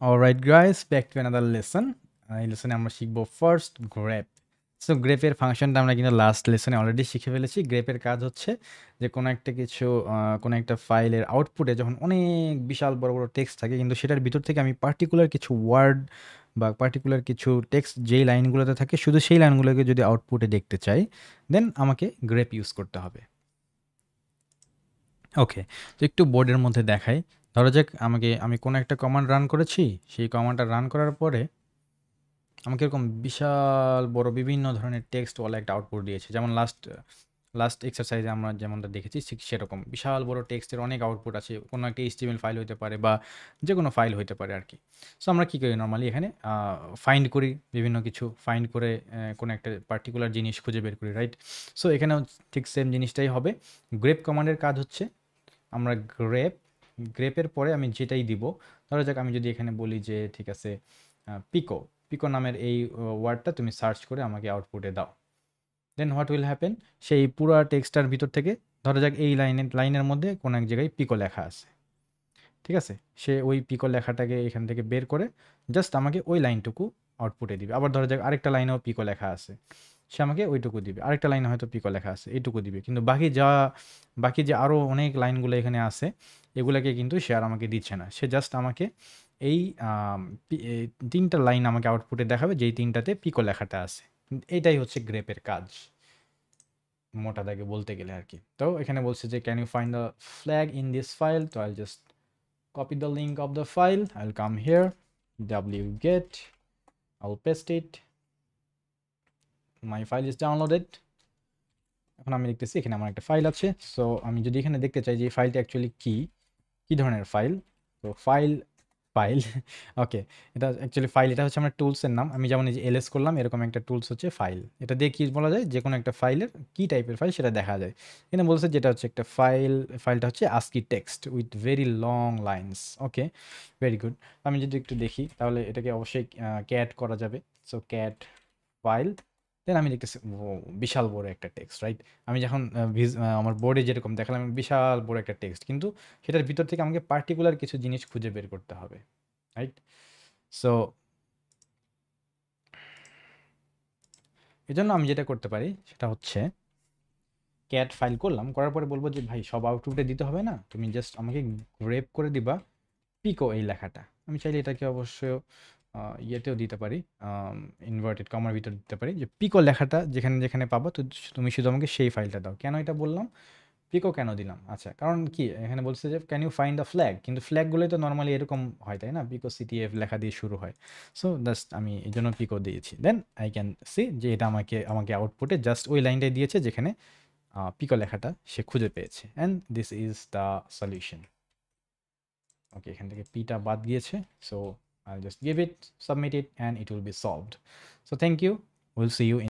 Alright guys, back to another lesson. এই লেসনে আমরা শিখব ফার্স্ট গ্রেপ। সো গ্রেপের ফাংশনটা আমরা কিন্তু লাস্ট লেসনে অলরেডি শিখে ফেলেছি। গ্রেপের কাজ হচ্ছে যে কোনো একটা কিছু কোনো একটা ফাইলের আউটপুটে যখন অনেক বিশাল বড় বড় টেক্সট থাকে, কিন্তু সেটার ভিতর থেকে আমি পার্টিকুলার কিছু ওয়ার্ড বা পার্টিকুলার কিছু টেক্সট যেই লাইনগুলোতে থাকে শুধু সেই লাইনগুলোকে যদি আউটপুটে দেখতে চাই, দেন আমাকে গ্রেপ ইউজ করতে হবে। ওকে, তো একটু বোর্ডের মধ্যে দেখাই। ধরা যাক আমি কোনো একটা কমান্ড রান করেছি। সেই কমান্ডটা রান করার পরে আমাকে এরকম বিশাল বড় বিভিন্ন ধরনের টেক্সটওয়ালা একটা আউটপুট দিয়েছে। যেমন লাস্ট এক্সারসাইজে আমরা যেমনটা দেখেছি ঠিক সেরকম বিশাল বড় টেক্সটের অনেক আউটপুট আছে। কোনো একটা HTML ফাইল হতে পারে বা যে কোনো ফাইল হতে পারে আর কি। সো আমরা কী করি নর্মালি এখানে ফাইন্ড করি, বিভিন্ন কিছু ফাইন্ড করে কোনো একটা পার্টিকুলার জিনিস খুঁজে বের করি, রাইট? সো এখানেও ঠিক সেম জিনিসটাই হবে। গ্রেপ কমান্ডের কাজ হচ্ছে আমরা গ্রেপের পরে আমি যেটাই দিব, ধরা যাক আমি যদি এখানে বলি যে ঠিক আছে পিকো পিকো নামের এই ওয়ার্ডটা তুমি সার্চ করে আমাকে আউটপুটে দাও, দেন হোয়াট উইল হ্যাপেন, সেই পুরো টেক্সটার ভিতর থেকে ধরা যাক এই লাইনের মধ্যে কোনো এক জায়গায় পিকো লেখা আছে, ঠিক আছে? সে ওই পিকো লেখাটাকে এখান থেকে বের করে জাস্ট আমাকে ওই লাইনটুকু আউটপুটে দিবে। আবার ধরা যাক আরেকটা লাইনেও পিকো লেখা আছে, সে আমাকে ওইটুকু দিবে। আরেকটা লাইনে হয়তো পিকো লেখা আছে, এইটুকু দিবে। কিন্তু বাকি যে আরও অনেক লাইনগুলো এখানে আছে, এগুলাকে কিন্তু সে আর আমাকে দিচ্ছে না। সে জাস্ট আমাকে এই এই ৩টা লাইন আমাকে আউটপুটে দেখাবে যেই ৩টাতে পিকো লেখাটা আছে। এটাই হচ্ছে গ্রেপের কাজ, মোটা দাগে বলতে গেলে আর কি। তো এখানে বলছে যে can you find the flag in this file, তো I just copy the link of the file. I'll come here, wget, I'll paste it. My file is downloaded. এখন আমি দেখতেছি এখানে আমার একটা ফাইল আছে। সো আমি যদি এখানে দেখতে চাই যে এই ফাইলটা অ্যাকচুয়ালি কি ধরনের ফাইল, তো ফাইল ফাইল ওকে, এটা অ্যাকচুয়ালি ফাইল, এটা হচ্ছে আমার টুলসের নাম। আমি যেমন এই যে এলএস করলাম, এরকম একটা টুলস হচ্ছে ফাইল। এটা দিয়ে কি বলা যায়, যে কোনো একটা ফাইলের কি টাইপের ফাইল সেটা দেখা যায়। এখানে বলছে যেটা হচ্ছে একটা ফাইলটা হচ্ছে ASCII text with very long lines. Okay, very good. আমি যদি একটু দেখি তাহলে এটাকে অবশ্যই ক্যাট করা যাবে। সো ক্যাট ফাইল, দেন আমি দেখতেছি ও বিশাল বড় একটা টেক্সট, রাইট? আমি যখন আমার বোর্ডে যেরকম দেখালাম বিশাল বড় একটা টেক্সট, কিন্তু সেটার ভিতর থেকে আমাকে পার্টিকুলার কিছু জিনিস খুঁজে বের করতে হবে, রাইট? সো এজন্য আমি যেটা করতে পারি সেটা হচ্ছে ক্যাট ফাইল করলাম, করার পরে বলবো যে ভাই সব আউটপুটে দিতে হবে না, তুমি জাস্ট আমাকে গ্রেপ করে দিবা পিকো এই লেখাটা। আমি চাইলে এটাকে অবশ্য ইয়েতেও দিতে পারি, ইনভার্টেড কমার ভিতরে দিতে পারি যে পিকো লেখাটা যেখানে যেখানে পাবো, তো তুমি শুধু আমাকে সেই ফাইলটা দাও। কেন এটা বললাম, পিকো কেন দিলাম? আচ্ছা, কারণ কি এখানে বলছে যে can you find the flag, কিন্তু ফ্ল্যাগগুলোই তো নর্মালি এরকম হয়, তাই না? পিকো সিটিএফ লেখা দিয়ে শুরু হয়। সো জাস্ট আমি এই জন্য পিকো দিয়েছি। দেন আই ক্যান সি যে এটা আমাকে আমাকে আউটপুটে জাস্ট ওই লাইনটাই দিয়েছে যেখানে পিকো লেখাটা সে খুঁজে পেয়েছে। And this is the solution. Okay, এখান থেকে পিটা বাদ গিয়েছে। So I'll just give it, submit it, and it will be solved. So thank you. We'll see you in